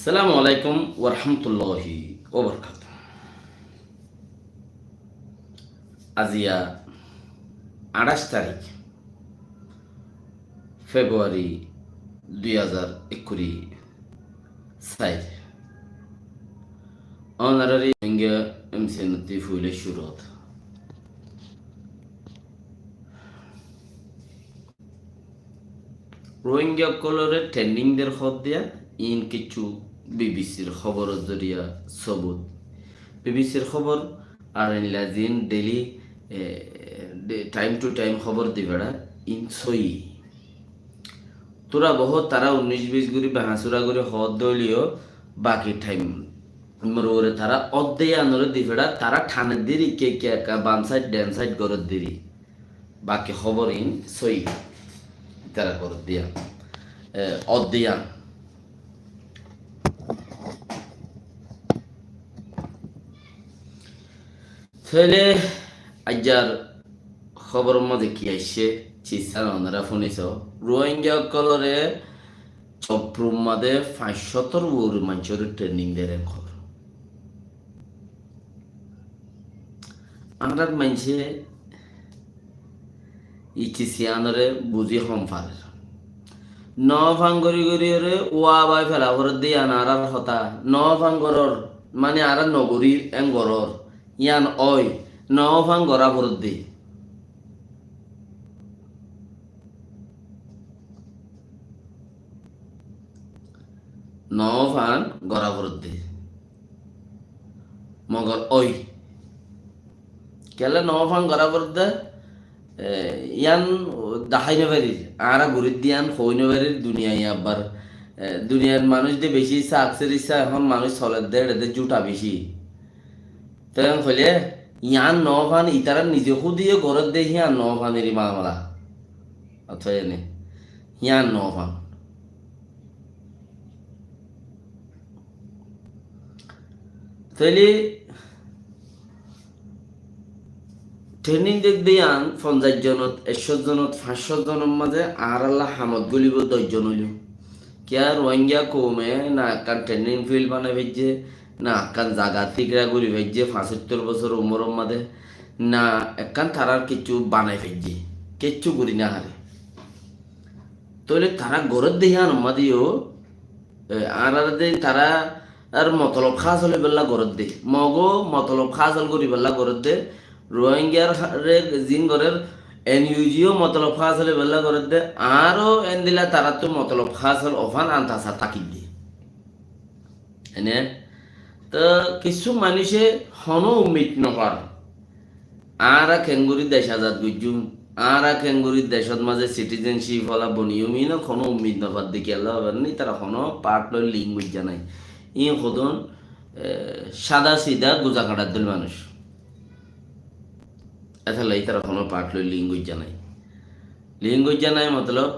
সালামু আলাইকুম ওরহমতুল্লাহি ওবরকাত। আজিয়া 28 তারিখ ফেব্রুয়ারি 2021 সাইড অনারারি রোহিঙ্গা এমসিএনতি ফুলে সুরত রোহিঙ্গা কলরে ট্রেন্ডিংদের খত দিয়া ইন কিছু বিবিসির খবর জরিয়া সবুত বিবিসির খবর আর লাজিন ডেলি টাইম টু টাইম খবর দিবেড়া ইন সই তোরা বহু তারা 19-20 গুড়ি বাহাসুরা করে হদ দলীয় বাকি টাইম মরোরে তারা অর্ধেক আনরে দিবেড়া তারা ঠানের দিরি কে কে বাম সাইড ড্যান সাইড গরত দিরি বাকি খবর ইন সই তারা গরত দিয়া অর্ধেক তাহলে আজার খবর মধ্যে কি আইসে চিসার ওনারা শুনিছ রোহিঙ্গা কলরে চপ্রুম মাদে 500 ওর মানুষের ট্রেনিং দেন খবর আমরা মানুষে ইচিসিয়ানরে বুঝি হম ফারে ন ভাঙ্গরি গরিয়রে ওয়া বাই ফেলা ভর দিয়ে আনার হতা ন ভাঙ্গরর মানে আর নগরীর এঙ্গরর ইয়ান ওই ন ভাঙ্গরা ভর দি ন ভান গড়া ভর দি মগর ওই কেলে ন ভান গড়া ভর দে ইয়ান দাহাই নেবারির আরা ঘুরির দিয়ান হই নেবারির দুনিয়া আবার দুনিয়ার মানুষ দিয়ে বেশি ইচ্ছা আকসের ইচ্ছা এখন মানুষ চলে দেড় এদের জুটা বেশি তখন হলে ইয়ান ন ভান ইতারা নিজে খুদিয়ে ঘরত দে হিয়ান ন ভানেরই মামলা অথবা এনে হিয়ান ন ভান তাইলে ট্রেনিং দেখ দিয়ান 50 জনত 100 জনত 500 জনের মাঝে আর আল্লাহ হামদ গলিব 10 জন হইল কিয়া রোহিঙ্গা কমে না কান ট্রেনিং ফিল্ড বানাই ভেজে না কান জাগা তিকরা করি ভেজে 75 বছর উমরের মাঝে না একখান তারার কিছু বানাই ভেজে কিচ্ছু করি না হারে তাহলে তারা ঘরের দেহান মাদিও আর তারা আর মতলব খাস হলে বেলা ঘরত দে মগো মতলব খাস হল করি বেলা ঘরত দে রোহিঙ্গার জিন ঘরের এনইউজিও মতলব খাস হলে বেলা ঘরত দে আরও এন দিলা তারা তো মতলব খাস হল অফান আনতাসা তাকি দিয়ে এনে তো কিছু মানুষে হনো উম্মিত নকর আর কেঙ্গুরি দেশ আজাদ গুজুম আর কেঙ্গুরি দেশত মাঝে সিটিজেনশিপ হলা বনিয়মি না কোনো উম্মিদ নকর দেখি আল্লাহ নি তারা কোনো পার্ট লই লিঙ্ক বুঝা নাই ই সদন সাদা সিধা গোজা কাটার দল মানুষ এত লাই তারা কোনো পার্ট লই লিঙ্ক বুঝা নাই লিঙ্ক বুঝা নাই মতলব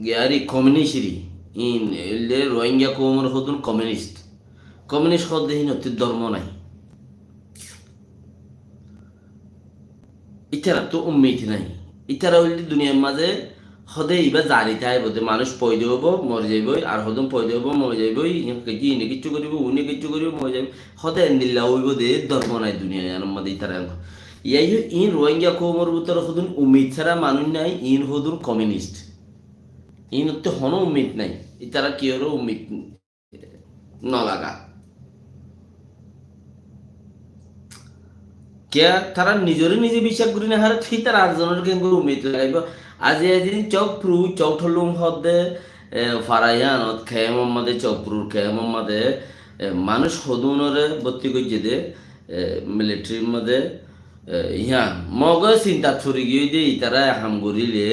গিয়ারি কমিউনিস্টরি ইন এলে রোহিঙ্গা কৌমর সদন কমিউনিস্ট হদ দেখি নথির ধর্ম নাই ইতারা তো উম্মিত নাই ইতারা হইলে দুনিয়ার মাঝে সদে ইবা জারিতে আইব যে মানুষ পয়দে হব মরে যাইব আর হদম পয়দে হব মরে যাইব ইনে কিচ্ছু করিব উনি কিচ্ছু করিব মরে যাইব সদে নিল্লা হইব দে ধর্ম নাই দুনিয়ায় আনম মাঝে ইতারা ইয়াই ইন রোহিঙ্গা কৌমর ভিতরে সদুন উম্মিত ছাড়া মানুষ নাই ইন সদুন কমিউনিস্ট ইন হতে হনো উম্মিত নাই ইতারা কি হলো উম্মিত নলাগা কে তারা নিজরে নিজে বিশ্বাস করি না হারে ঠিক তারা আরেকজনের কেঙ্গুর উম্মিত লাগাইব আজি এদিন চকপ্রু চকঠলুম হদে ফারাইয়ানত খেয়ে মোহাম্মদে চকপ্রুর খেয়ে মোহাম্মদে মানুষ সদুনরে ভর্তি করছে দে মিলিটারির মধ্যে ইহা মগ চিন্তা ছড়ি গিয়ে দিয়ে তারা হাম করিলে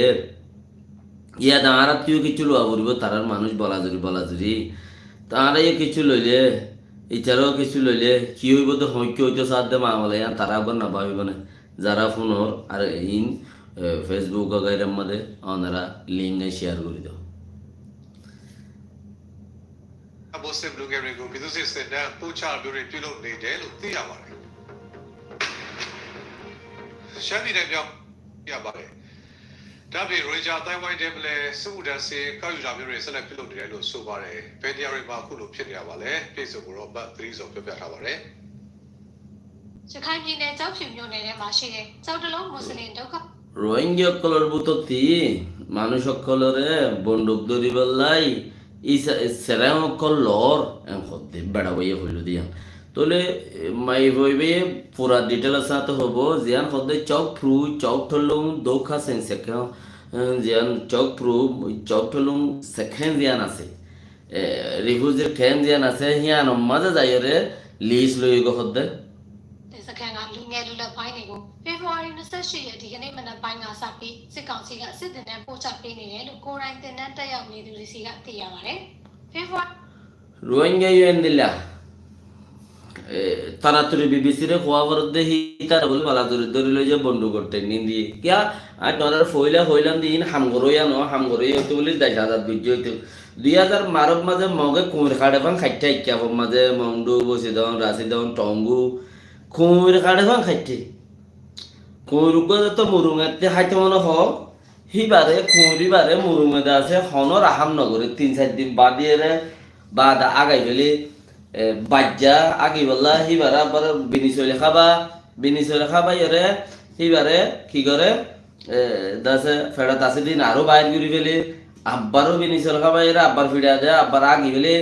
ইয়া দাঁড়া তুইও কিছু লোয়া করিব তারার মানুষ বলাজুরি তারা কিছু লইলে ইটারও কিছু লইলে কি হইব তো হইকে হইতে সাথ দে মামলা তারা আবার না ভাবিব না যারা ফোনর আর ইন ফেসবুক গাইরের মধ্যে ওনারা লিঙ্ক শেয়ার করে দাও Muslim လူငယ်တွေကိုပြည်သူစစ်စစ်တမ်းပို့ချမျိုးတွေပြုလုပ်နေတယ်လို့သိရပါတယ်။ရှမ်းပြည်နယ်မြောက်ရပါတယ်။ ဒါပေရိုဂျာတိုင်းဝိုင်းတဲ့လေစုဒန်စီကောက်ယူတာမျိုးတွေဆက်လက်ပြုလုပ်နေတယ်လို့ဆိုပါတယ်ဘယ်နေရာတွေမှာအခုလိုဖြစ်နေရပါလဲပြည်စုံကိုတော့ဘတ်3ဆိုပြပြထားပါတယ် ရခိုင်ပြည်နယ်ကြောက်ဖြူမြို့နယ်ထဲမှာရှိတဲ့ကြောက်တလုံးမွတ်စလင်ဒုက္ခ রোহিঙ্গা কলর বুততি মানুষ কলরে বন্দুক ধরি বেলাই সেরাম কলর হতে বেড়া বইয়ে হইল দিয়া তোলে মাই বইবে পুরা ডিটেল সাথে হবো জিয়ান হতে চক ফ্রু চক ঠলুং দোখা সেন সেকা জিয়ান চক ফ্রু চক ঠলুং সেখান জিয়ান আছে রিফিউজির খেন জিয়ান আছে হিয়ান মাঝে যাইরে লিস লই গো হতে တဲ့စကန်ကလူငယ်လူလက်ပိုင်းတွေကိုဖေဖော်ဝါရီ28ရက်ဒီကနေ့မနက်ပိုင်းကစပြီးစစ်ကောင်စီကစစ်တင်တဲ့ပို့ချပေးနေတယ်လို့ကိုယ်တိုင်တင်တဲ့တက်ရောက်နေသူတွေစီကသိရပါတယ်ဖေဖော် রোহিঙ্গা ইউএনদিল্লা তারাতুরি বিবিসি রে খোয়াবর দেহি তারা বলে বালা ধরে ধরে লই যে বন্ধ করতে নিন্দি কিয়া আর তোরার ফইলা হইলাম দিন হামগরইয়া ন হামগরইয়া তো বলি 10000 বিজ হইতো 2000 মারব মাঝে মগে কুমির খাড়ে ভাং খাইতে কিয়া মাঝে মন্ডু বসে দাও রাসি দাও টঙ্গু কুমির খাড়ে ভাং খাইতে কুমির গো তো মুরুঙাতে হাইতে মনে হ হিবারে কুমিরি বারে মুরুঙে আছে হনর আহাম নগরে 3-4 দিন বাদিয়ে রে বাদ আগাই ফেলে বাজ্যা আগে বললা হিবারে আবার বিনিসলে খাবা এরে হিবারে কি করে দাসে ফেড়া দাসে দিন আরো বাইর করে ফেলে আব্বারও বিনিসলে খাবা এরে আব্বার ফিড়া দেয় আব্বার আগে ফেলে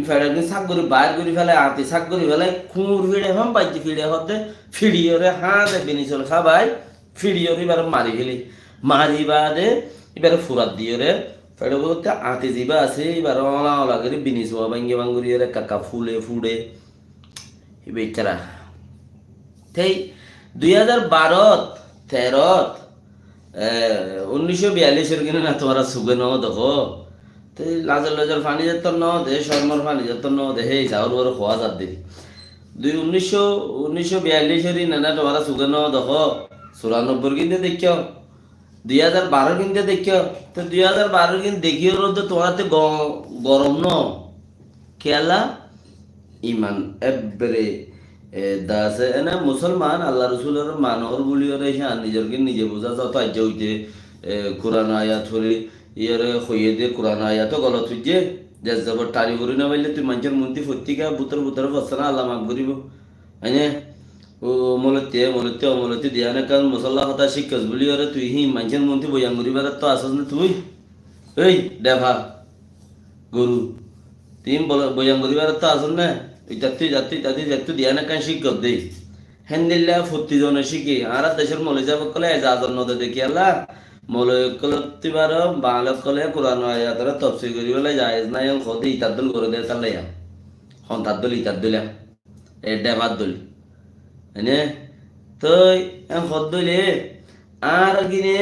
ফেড়া দিন শাক করে বাইর করে ফেলে আতে শাক করে ফেলে খুঁড় ফিড়ে হাম বাজ্যে ফিড়ে হতে ফিড়িয়ে হাতে বিনিসলে খাবাই ফিড়িয়ে এবার মারি ফেলে মারি বাদে এবারে ফুরাত দিয়ে রে ফেড়ে বলতে আতে যাবা আছে এবার অলা অলা করে বিনিস ভাঙ্গে ভাঙ্গুরি রে কাকা ফুলে ফুড়ে বেচারা তাই 2012-13 1942 কিনা না তোমরা সুগে ন দেখো তাই লাজর ফানি যেত ন দে শর্মর ফানি যেত ন দে হে যাওর বড় খোয়া যাত দিবি 1942 না তোমরা সুগে ন দেখো 94 কিনতে দেখিও 2012 কিনতে দেখিও তো 2012 কিন দেখিও তো তোমরাতে গরম ন খেলা ইমান এবারে দাসে না মুসলমান আল্লাহ রসুলের মানর বলিওরে হ্যাঁ নিজরকে নিজে বোঝা যত আজ্য হইতে কোরআন আয়াত হলে ইয়ারে হইয়ে দিয়ে কোরআন আয়াত গলত হইছে যে জবর টারি করি না বললে তুই মানুষের মন্ত্রী ফত্তিকা বুতর ফসনা আল্লাহ মাফ করিব হ্যাঁ ও অমলতে দিয়া না কারণ মুসল্লা হতা শিক্ষস বলি ওরে তুই হি মানুষের মন্ত্রী বয়ান করিবার তো আসস না তুই এই দেভা গরু তিন বয়ান করিবার তো আসল না যাত্রী দিয়া না কান শিক্ষক দেই হেন্দিল্লা ফুর্তি জন শিখি আর দেশের মলে যাব কলে এজাজর নদে দেখি আল্লাহ মলে কলতিবার বালক কলে কোরআন আয়াতরা তফসির করি বলে জায়েজ নাই খদি ইতাদুল করে দে তাল্লাইয়া হন তাদুল ইতাদুলা এ দেভাত দুল হ্যাঁ তো খদ দইলে আর কিনে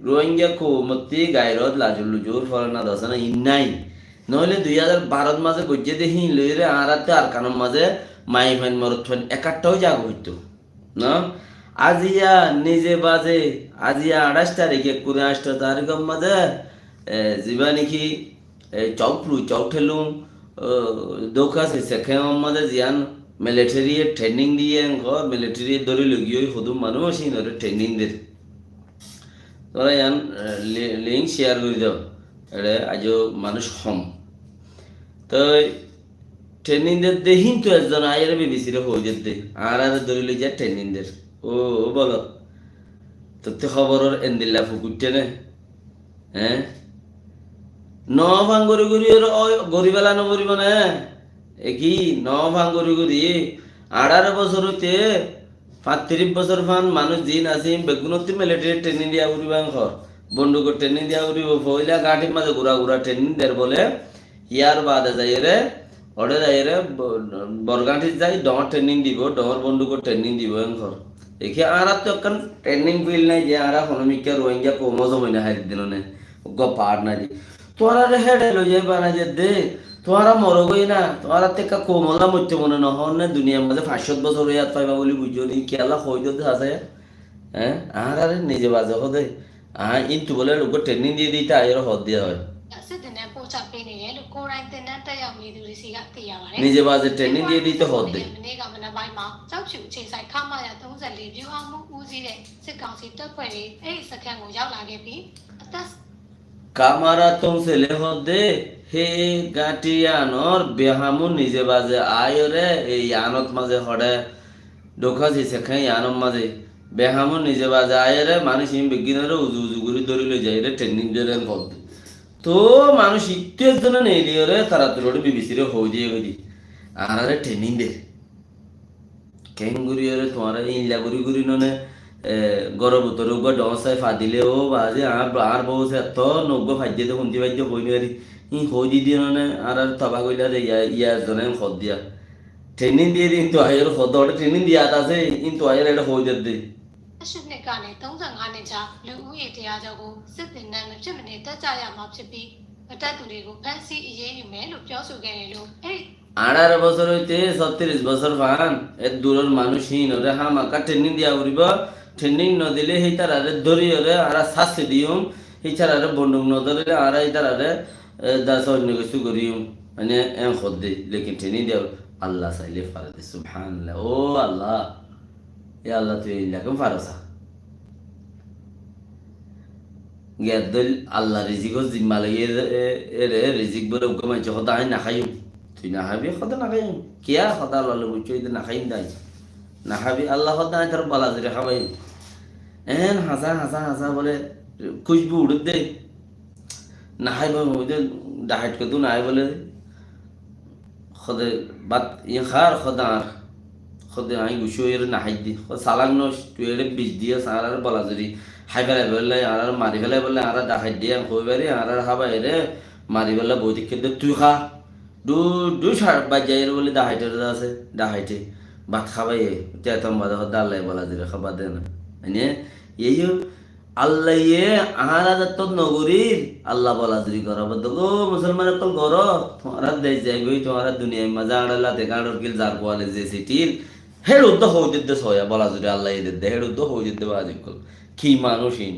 রোহিঙ্গা কোমতি গায়রত লাজুল লুজুর ফরনা দসনা ইন্নাই নহলে 2012 মাঝে গজ্জে দেখি লইরে আরাতে আর কানম মাঝে মাই ফাইন মরত ফাইন একাটাও জাগ হইতো না আজিয়া নিজে বাজে আজিয়া 28 তারিখে 29 তারিখের মাঝে জিবা নাকি চৌঠেলুম দোকা সেখান মাঝে জিয়ান মিলিটারি ট্রেনিং দিয়ে মিলিটারি ধরে লগিয়ে সদু মানুষ সিনরে ট্রেনিং দে তোরা ইয়ান লিঙ্ক শেয়ার করে দাও এটা আজ মানুষ কম তো ট্রেনিং দে তো একজন আয়ের বিবিসি রে হয়ে যেতে আর ধরে লই যা ট্রেনিং দের ও বলো তোতে খবরের এন্দিল্লা ফুকুটে নে হ্যাঁ ন ভাঙ্গরি গরিবেলা নগরিব না কি ন ভাঙ্গরি 18 বছর হইতে 35 বছর ফান মানুষ দিন আছে বেগুনতি মিলিটারি ট্রেনিং দিয়া উড়িবাং ঘর বন্দুকের ট্রেনিং দিয়া উড়িব পয়লা গাঁটির মাঝে ঘুরা ট্রেনিং দের বলে ইয়ার বাদে যাইরে ওরে যাইরে বরগাঁটি যাই ডর ট্রেনিং দিব ডর বন্দুকের ট্রেনিং দিব ঘর দেখি আর তো এখন ট্রেনিং ফিল নাই যে আর হনমিকা রোহিঙ্গা কমো জমই না হারি দিন নে পার না দি তোরা রে হেডে লই যাই বানা যে দে তোরা মরগই না তোরা তে কা কোমলা মরতে মনে ন হন না দুনিয়ার মধ্যে 500 বছর হইয়া পাইবা বলি বুঝো নি কেলা হই দতে আছে হ্যাঁ আর নিজে বাজে হদে ইনটু বলে লোক ট্রেনিং দিয়ে দিতে আয়ের হদ দিয়া হয় စစ်တင်နဲ့ပို့ချပေးနေတယ်လို့ကိုယ်တိုင်တင်တန်းတက်ရောက်နေသူတွေစီကသိရပါတယ် নিজে বাজে ট্রেনিং দিয়ে দিতে হতে မနေ့ကမနက်ပိုင်းမှာကြောက်ဖြူအခြေဆိုင်ခမာရ34ဗျူဟာမှုဦးစီးတဲ့စစ်ကောင်စီတပ်ဖွဲ့တွေအဲ့ဒီစခန်းကိုရောက်လာခဲ့ပြီးအသက် কামারা তুম ছেলে হদে হে গাটিয়ানর বেহামু নিজে বাজে আয়রে এই আনত মাঝে হড়ে ঢোকাছি সেখানে আনম মাঝে বেহামু নিজে বাজে আয়রে মানুষ ইম বিজ্ঞানের উজু উজু করে ধরে লই যায় রে ট্রেনিং দিয়ে হদে তো মানুষ ইত্যের জন্য নেই রে তারা তোর বিবিসিরে হই দিয়ে গদি আর ট্রেনিং দে কেঙ্গুরি রে তোমার ইনলা গুরি গুরি ননে গর্ভবতর ডসাই ফাদিলে ও বাজে আর বউ সে তো নব্য ফাইজে তো শুনতে পাইছে বইনি আরি ই হই দি দিয়ে মানে আর তবা কইলা রে ইয়া জনে খদ দিয়া ট্রেনিং দিয়ে দিন তো আয়ের খদ ট্রেনিং দিয়া আছে কিন্তু আয়ের এটা হই দে 18နှစ်ကနေ35နှစ်ကြာလူဦးရေတရားကျော်ကိုစစ်တင်နဲ့မဖြစ်မနေတက်ကြရမှာဖြစ်ပြီးမတက်သူတွေကိုဖမ်းဆီးအရေးယူမယ်လို့ပြောဆိုခဲ့တယ်လို့အဲ့ဒီ 18 বছর হইতে 36 বছর ফান এর দূরের মানুষহীন ওরে হামাকা ট্রেনিং দিয়া উড়িব ট্রেনিং ন দিলে সেই তারারে ধরি ওরে আর শাস্তি দিউম সেই তারারে বন্দুক ন ধরলে আর এই তারারে দাস অন্য কিছু করিউম মানে এম খদ দে লেকিন ট্রেনিং দিয়া আল্লাহ চাইলে পারে দে সুবহানাল্লাহ ও আল্লাহ এ আল্লাহ তুই ইল্লাকুম ফারসা গেদল আল্লাহ রিজিকো জিম্মা লাগে এরে রিজিক বলে উকমা জহদাই না খাইম তুই না খাবি খদা না খাইম কিয়া খদা লাল বুঝই না খাইম দাই না খাবি আল্লাহ খদা তার বালা জরে খাবাই এন হাসা হাসা হাসা বলে খুশবু উড়ে দে না খাইব ওই ডাইট কত না আই বলে খদে বাত ই খার খদা খদে আই গুছো এর না খাই দি সালাং নস তুই এর বিজ দিয়ে সারার বালা জরি খাই ফেলাই বললে আর মারি ফেলাই বললে আর ডাইট দিয়ে কই বারি আর খাবাই রে মারি বললে বৌদি খেতে তুই খা দু সার বাজাইয়ের বলে ডাহাইটের আছে ডাহাইটে ভাত খাবাই তেতম বাজা দাল্লাই বলা দিলে খাবার দেয় না মানে এই আল্লাহ আহারা তো নগরীর আল্লাহ বলা দিলি করা বদ্ধ গো মুসলমানের তো গর তোমারা দেশ যাইবই তোমারা দুনিয়ায় মজা আড়ালাতে গাড়র কিল যার কোয়ালে যে সিটির হেড উদ্ধ হই দিতে সয়া বলা যদি আল্লাহ এদের দে হেড উদ্ধ হই দিতে বাজিব কি মানুষই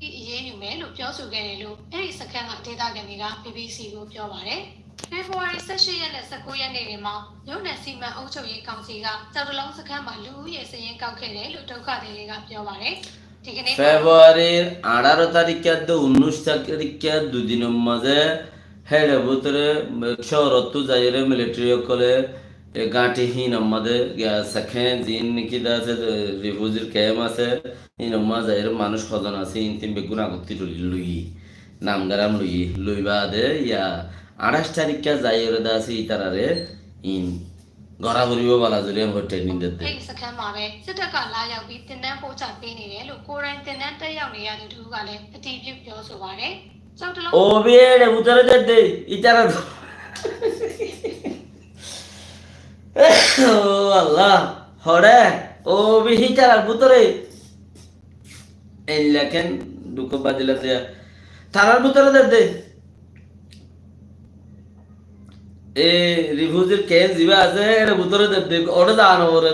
အရေးယူမယ်လို့ပြောဆိုခဲ့တယ်လို့အဲ့ဒီစခန်းကဒေတာကန်တွေက BBC ကိုပြောပါတယ်။ ဖေဖော်ဝါရီ18ရက်နဲ့19ရက်နေ့တွေမှာရုံးနယ်စီမံအုပ်ချုပ်ရေးကောင်စီကကြောက်တလုံးစခန်းမှာလူဦးရေစည်ရင်းကောက်ခဲ့တယ်လို့ဒုက္ခသည်တွေကပြောပါတယ်။ဒီကနေ့ ফেব্রুয়ারির 18 তারিখে 19 তারিখে দুদিনের মাঝে হেডে ভিতরে শহরত যাইরে মিলিটারি কলে গাঁটিহীন আমাদের সেখানে জিন নাকি আছে রিফিউজির ক্যাম্প আছে ইন যাইরে মানুষ কজন আছে ইনতিম বেগুন আগতি লুই নামগারাম লুই বাদে ইয়া 28 তারিখে যাইরে আছে ইতারারে ইন গড়া করিব বলা যদি আমি ট্রেনিং দিতে အဲ့ဒီစခန်းမှာပဲစစ်တပ်ကလာရောက်ပြီးတင်တန်းပို့ချပေးနေတယ်လို့ကိုယ်တိုင်တင်တန်းတက်ရောက်နေရတဲ့သူကလည်းအတည်ပြုပြောဆိုပါတယ်။ကြောက်တလုံး ও বিয়ে ভিতরে যেতে ইতারা ও আল্লাহ হরে ও বি হিতারার ভিতরে এই লেখেন দুঃখ বাজিলাতে তারার ভিতরে যেতে এ রিফিউজির কেস দিবা আছে এর ভিতরে যেতে ওটা জানো ওর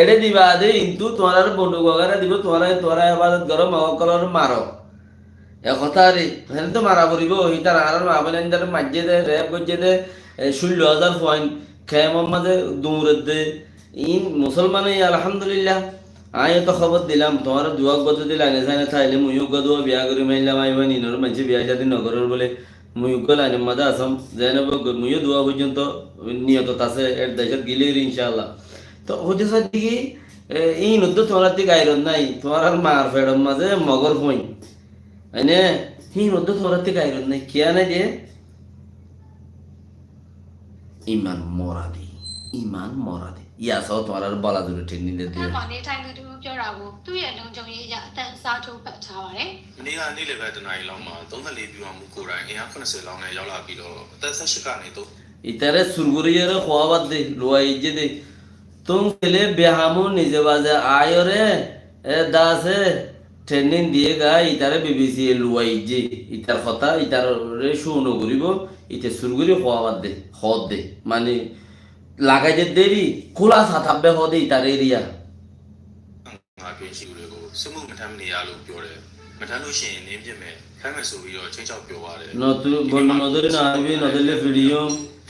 এড়ে দিবা দে কিন্তু তোমার বন্দুক বগারে দিব তোরা হেফাজত করো মহকলর মারো একথা রে হেন তো মারা পড়িব হিতার আর মাবলেন্দার মাঝে দে রেপ করছে দে 16,000 পয়েন্ট খেয়ামর মাঝে দৌড়ে দে ইন মুসলমান আলহামদুলিল্লাহ আয় তো খবর দিলাম তোমার দুয়াক গত দিলে আইনে সাইনে থাইলে মুয়ুক গদ বিয়া করে মাইলাম আইবা নিনর মাঝে বিয়া শাদী নগরের বলে মুয়ুক গল আইনে মাঝে আসাম জাইনাব মুয়ু দুয়া পর্যন্ত নিয়ত আছে এর দেশের গিলে ইনশাআল্লাহ তো হতে সাদিকি এই নদ্দ তোমার দিকে আইরন নাই তোমার মার ফেডম মাঝে মগর হই আইনে হি নদ্দ তোমার দিকে আইরন নাই কিয়া নাই দিয়ে ইমান মরাদি ইয়া সহ তোমার বলা দূরে ট্রেনিং দিয়ে အဲ့မှာနေထိုင်သူတူပြောတာကိုသူ့ရဲ့လုံခြုံရေးအရအတန်စားထုတ်ပတ်ထားပါတယ် မနေ့ကနေ့လယ်ပဲတနားရီလောက်မှာ34ပြူအောင်မှုကိုယ်တိုင်အင်အား80လောက်နဲ့ရောက်လာပြီးတော့အသက်18ကနေတော့ ইতারে সুরগুরিয়ারে খোয়াবাদ দে লোয়াই যে দে তুম ছেলে বেহামু নিজে বাজে আয়রে এ দাসে ট্রেনিং দিয়ে গা ইতারে বিবিসি লোয়াই যে ইতার কথা ইতার রে শুনো করিব ইতে সুরগুরি খোয়াবাদ দে হদ দে মানে লাগাই যে দেরি খোলা সাথাবে হদে ইতার এরিয়া ငါပြင်ရှိလို့ကိုစမှုမထမ်းမနေရလို့ပြောတယ်မထမ်းလို့ရှိရင်နင်းပြစ်မယ် ဖမ်းမယ်ဆိုပြီးတော့ချင်းချောက်ပြောရတယ် নতুন বন্ধু নদরে না আসবে নদরে ভিডিও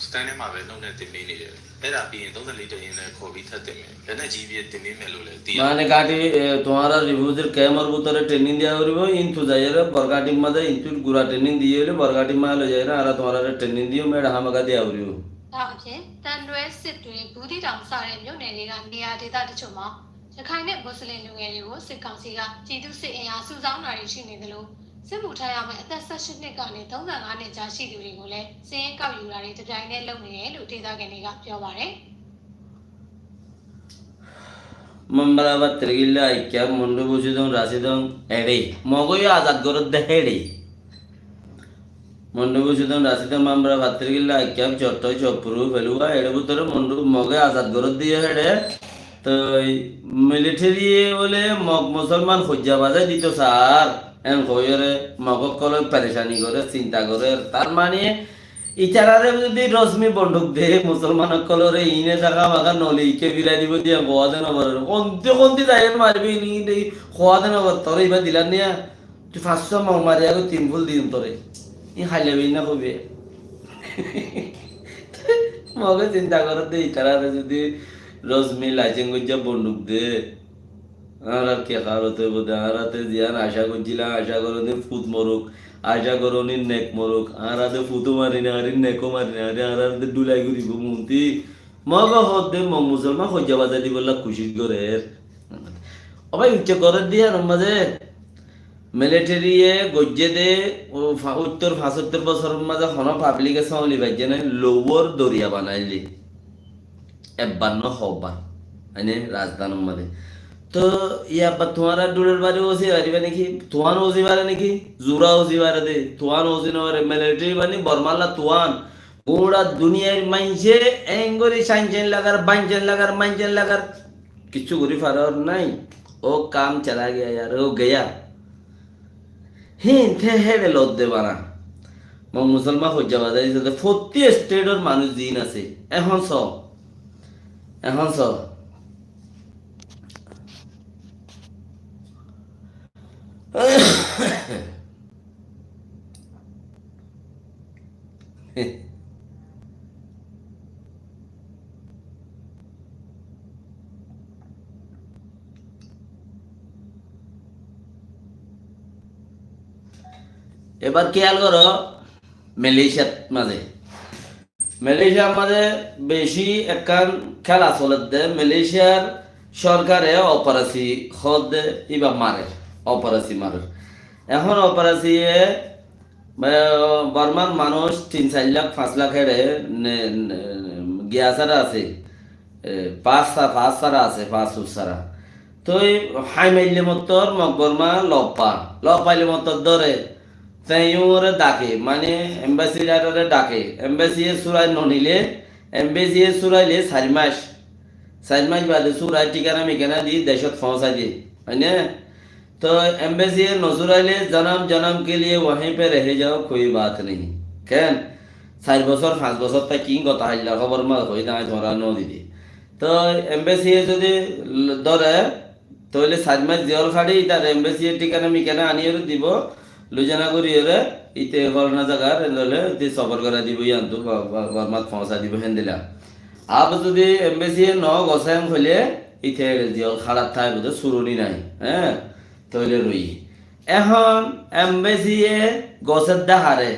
စတန်ထဲမှာပဲနှုတ်နဲ့တင်ပေးနေတယ်အဲ့ဒါပြီးရင်34တရင်နဲ့ခေါ်ပြီးထပ်တင်မယ်လက်နဲ့ကြီးပြီးတင်ပေးမယ်လို့လည်းသိရ মানে কাটি তোমারা রিভিউজের ক্যামেরার ভিতরে ট্রেনিং দেওয়া করিব ইনটু যাইরে বরগাটির মাঝে ইনটু গুড়া ট্রেনিং দিয়ে হলে বরগাটি মাল হয়ে যায় না আর তোমারা ট্রেনিং দিও মেড হামাকা দেওয়া করিব ဒါအပြင်တန်တွဲစစ်တွေဘူးတီတောင်စတဲ့မြို့နယ်တွေကနေရာဒေသတချို့မှာရခိုင်နဲ့မွတ်စလင်လူငယ်တွေကိုစစ်ကောင်စီကပြည်သူစစ်အင်အားစုဆောင်းတာတွေရှိနေတယ်လို့စစ်မှုထမ်းရမယ့်အသက်18နှစ်ကနေ35နှစ်ကြားရှိသူတွေကိုလည်းစည်ရင်ကောက်ယူတာတွေတပြိုင်တည်းလုပ်နေတယ်လို့ဒေသခံတွေကပြောပါတယ် মম্বরাবাদ তেরগিল্লা আইক্যা মন্ডু বসিদং রাশিদং এড়ে মগই আজাদ গরদ দেহেড়ে মন্ডু বসিদং রাশিদং মম্বরাবাদ তেরগিল্লা আইক্যা চট্টয় চপুরু ফেলুয়া এড়ে ভিতরে মন্ডু মগে আজাদ গরদ দিয়ে হেড়ে তো মিলিটারি বলে মগ মুসলমান খজ্জা বাজায় দিত স্যার এন কইরে মগক কলে পেরেশানি করে চিন্তা করে তার মানে ইচারারে যদি রশ্মি বন্দুক দে মুসলমান কলরে ইনে থাকা মাকা নলিকে বিলাই দিব দিয়া গোয়াদে নবর কোনটি যায় মারবি নি দেই খোয়াদে নবর তোরে ইবা দিলান নিয়া তুই 500 মগ মারি আগো 3 ফুল দিম তোরে ই খাইলেবি না কবে মগে চিন্তা করে দে ইচারারে যদি রশ্মি লাইসেন্স গজ্জা বন্দুক দে আর কে খারতে বদে আরাতে জিয়ান আশা করছিলাম আশা করনি ফুট মরুক আশা করনি নেক মরুক আরাতে ফুটো মারি না আরে নেকো মারি না আরে আরাতে ডুলাই ঘুরিব মুন্তি মগ হদে মগ মুসলমান খজ্জা বাজা দি বললা খুশি করে অবাই উচ্চ করে দিয়া মাঝে মিলিটারি এ গজ্জে দে উত্তর 75 বছর মাঝে হন পাবলিক এ সাউলি বাজে না লোয়ার দরিয়া বানাইলি এবান্ন হবা আনে রাজধানীর মধ্যে তো ইয়া বা তোমারা ডুলের বাড়ি ওসি পারিবে নাকি তোয়ান ওসি পারে নাকি জুরা ওসি পারে দে তোয়ান ওসি নরে মিলিটারি বানি বর্মাল্লা তোয়ান গোড়া দুনিয়ার মাইনসে এঙ্গরি সাইনচেন লাগার মাইনচেন লাগার কিছু করি ফারার নাই ও কাম চলা গয়া यार ও গয়া হিন থে হেডে লদ দে বানা মগ মুসলমান হজ্জা বাজাই সাথে 40 স্টেটের মানুষ দিন আছে এখন সব এবার খেয়াল করো মালয়েশিয়ার মাঝে বেশি একখান খেলা চলে দে মালয়েশিয়ার সরকারে অপারেসি হদ ইবা মারে অপারেসি মারে এখন অপারেসি বর্মার মানুষ 3-4 লাখ 5 লাখ হেড়ে গিয়াসারা আছে 5 সারা আছে 5 সারা তো হাই মাইলে মতর মকবরমা লপাইলে মতর ধরে তাইওরে ডাকে মানে এম্বাসিডারে ডাকে এম্বাসি সুরাই ননিলে এম্বাসি সুরাইলে 4 মাস বাদে সুরাই ঠিকানা মিকানা দি দেশত পৌঁছাই দিয়ে মানে तो एम्बेसी नसुराइले जन्म के लिए वहीं पे रह जाओ कोई बात नहीं केन 4 বছর 5 বছর তা কি কথা হইলা খবর মা কই না ধরা ন দিদি তো এম্বাসি যদি ধরে তাহলে 4 মাস জেল খাড়ি তার এম্বাসি ঠিকানা মিকানা আনিয়ে দিব লুজানা করিয়ে ইতে করোনা জায়গার ললে তে সফর করা দিব ইয়ান্তু বর্মাত পৌঁছা দিব হেন্দিলা আপ যদি এম্বাসি ন গসাং হইলে ইতে জেল খাড়া থাই বুঝে সুরুনি নাই হ্যাঁ তৈলে রই এখন এম্বাসি গসের দাহারে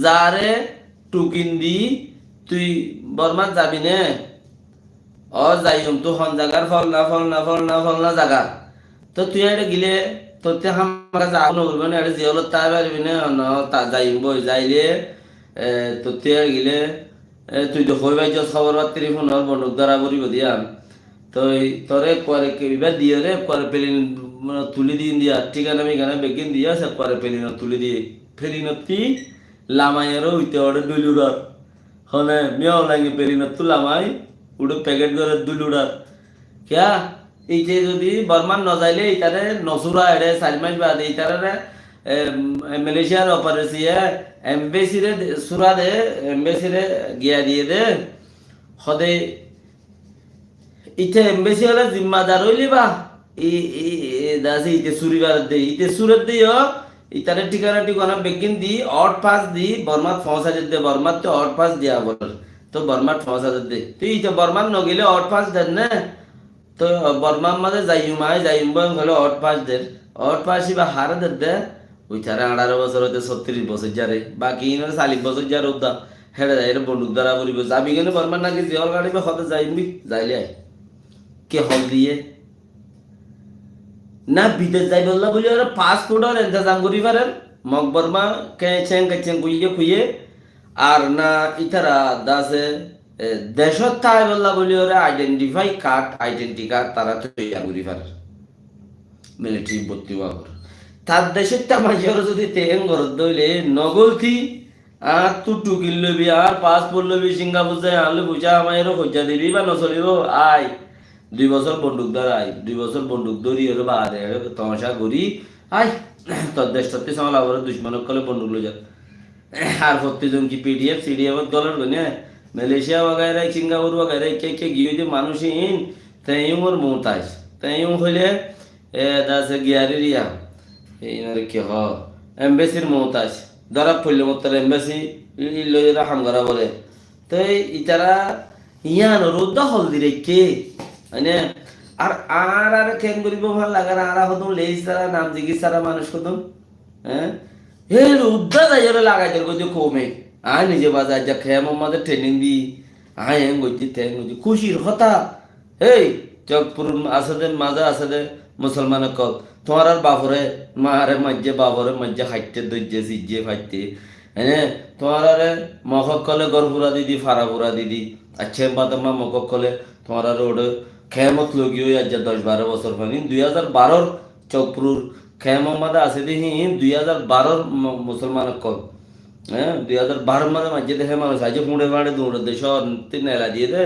যারে টুকিন দি তুই বর্মাত যাবি নে ও যাইম তো হন জাগার ফলনা জাগা তো তুই এটা গিলে তোতে আমরা যাও নবল না এটা জিওলত তাই পারবি না তা যাইম বই যাইলে তোতে গিলে তুই তো হই ভাই খবর টেলিফোনের বন্দুক দ্বারা করিব দিয়াম তো তোরে করে কিবা দিয়ে রে করে পেলিন তুলি দিন দিয়া ঠিকানা মিকানা বেগিন দিয়া সব করে পেলিন তুলি দিয়ে ফেলিনতি লামাইয়েরও হইতে ওটা দুলুরার হনে মিয়াও লাগে পেলিনত তো লামাই উড়ে প্যাকেট করে দুলুরার ক্যা এই যে যদি বর্মান ন যাইলে ইতারে নসুরা এড়ে 4 মাস বাদে ইতারে মালয়েশিয়ার অপারেসিয়া এমবেসি রে সুরা দে এমবেসি রে গিয়া দিয়ে দে হদে ইতে এমবেসি হলে জিম্মাদার হইলি বা দাসি ইতে সুরিবার দে ইতে সুরত দিও ইতারে ঠিকানা begin the ought pass the বর্মাত 5000 দে বর্মাত তো অট পাস দিয়া বল তো বর্মাত 5000 দে তুই তো বর্মান নগিলে অট পাস দেন না তো বর্মার মাঝে যাইম বং হলো অট পাস দের অট পাসই বা হার দে ওই তারা 18 বছর হতে 36 বছর যারে বাকি ইনার 40 বছর যার উদ্দা হেড়ে যাই বন্দুক দ্বারা করিব যাবি কেন বর্মার নাকি জিয়ল গাড়িবে হতে যাইবি যাইলে আয় কে হল দিয়ে না বিদেশ যাই বললা বলি ওরা পাসপোর্ট আর ইন্তজাম করি পারেন মগ বর্মা কেছেন খুইয়ে আর না ইতারা দাসে দেশত তাই বললা বলি ওরা আইডেন্টি কার্ড তারা তৈরি করি পারে মিলিটারি ভর্তি হওয়ার তার দেশের তামাজিয়ার যদি তেন ঘরত দইলে নগলতি আর তু টুকিল লবি আর পাসপোর্ট লবি সিঙ্গাপুর যাই আনলে বুঝা আমারও খোঁজা দিবি বা নচলিব আয় 2 বছর বন্দুক ধরাই 2 বছর বন্দুক ধরি ওর বাদে তমাশা করি আয় তোর দেশ সত্যি সামাল আবার দুশ্মনক কলে বন্দুক লই যা আর প্রত্যেকজন কি পিডিএফ সিডিএফ ডলার গনে মালয়েশিয়া वगैरह সিঙ্গাপুর वगैरह কে গিয়ে যে মানুষইন তাইও ওর মোতাজ তাইও হইলে দাসে গিয়ারিয়া এইনারে কি হ এমবেসির মোতাজ ধরা পড়লে মতর এমবেসি লইরা হামগারা বলে তো ইতারা ইয়ান রোদ হলদি রে কে মানে আর কেন করিব ভাল লাগার আর হতো লেজ তারা নাম জিজ্ঞেস সারা মানুষ কত হ্যাঁ হে রুদ্দা যাইরে লাগাই তোর কইতে কমে আয় নিজে বাজার যা খেয়ে আমাদের ট্রেনিং দি আয় হেং গইতে তেং গইতে খুশির হতা এই চকপুর আসাদে মাজা আসাদে মুসলমান কল তোমার আর বাপরে মারে মজ্জে বাপরে মজ্জে খাইতে দজ্জে সিজ্জে খাইতে হ্যাঁ তোমার আরে মকক কলে গরপুরা দিদি ফারাপুরা দিদি আচ্ছা বাদামা মকক কলে তোমার আর ওড়ে খেমত লগি হয়ে আজ 10-12 বছর পানি 2012 চকপুর খেমত আছে দেখি 2012 মুসলমান কল হ্যাঁ 2012 মাঝে দেখে মানুষ আজকে ফুঁড়ে ফাঁড়ে দৌড়ে দেশ তিন এলা দিয়ে দে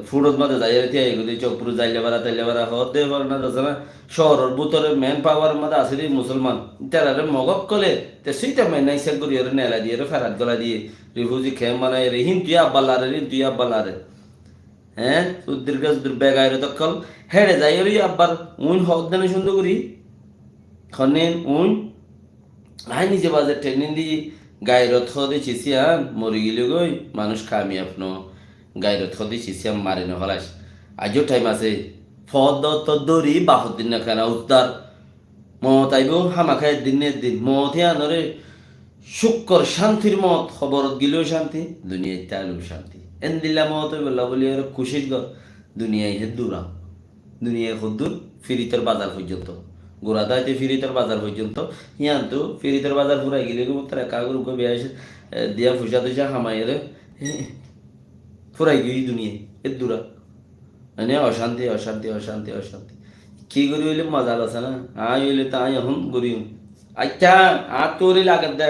ফুড়ত মাঝে যাই এগুলি চকপুর যাইলে বেড়া হতে পারে না যাচ্ছে না শহরের ভিতরে মেন পাওয়ার মধ্যে আছে রে মুসলমান তারা মগক কলে তে সেইটা মেনাই সে করি নেলা দিয়ে ফেরাত গলা দিয়ে রিফিউজি খেম বানাই রে তুই আব্বালারে হ্যাঁ সুদীর বেগাইরে তকল হেড়ে যাই রে আব্বার উন হক দেনে সুন্দর করি খনেন উন আই নিজে বাজে ট্রেনিং দি গাইরত খদে চিসিয়ান মরি গেলে গই মানুষ খামি আপন গাইরত খদে চিসিয়াম মারে না হলাস আজও টাইম আছে ফদ তো দরি বাহত দিন না খানা উদ্ধার মত আইব হামাখায় দিন মতে আনরে শুক্কর শান্তির মত খবরত গিলেও শান্তি দুনিয়ায় তালেও শান্তি এন দিল্লা মত বললা বলি আর খুশির গর দুনিয়ায় হে দূরা দুনিয়ায় খুদ্দুর ফিরিতর বাজার পর্যন্ত গোড়া দাইতে ফিরিতর বাজার পর্যন্ত ইয়ান তো ফিরিতর বাজার পুরাই গেলে তারা কাগর বেয়া দিয়া ফুসা তুসা হামাইরে ফুরাই গিয়ে দুনিয়ায় এ দূরা মানে অশান্তি কি করি হইলে মজা আছে না আই হইলে তা আই এখন করি আচ্ছা আর তোরই লাগাত দে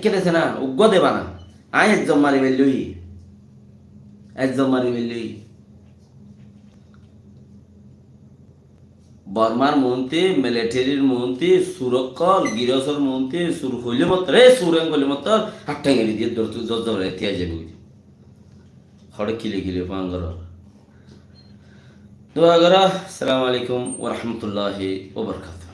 কেটেছে না উগ্র দেবা না আই একজন মারি বেলই বর্মার মন্ত্রী মিলিটারির মন্ত্রী সুরক্ষল গিরসর মন্ত্রী সুর হইলে মত রে সুরেন গলে মত হাট্টা গেলি দিয়ে দর এতিয়া যাবে হড়ে কিলে পাঙ্গর দোয়া করা। আসসালামু আলাইকুম ওয়া রাহমাতুল্লাহি ওয়া বারাকাতুহু।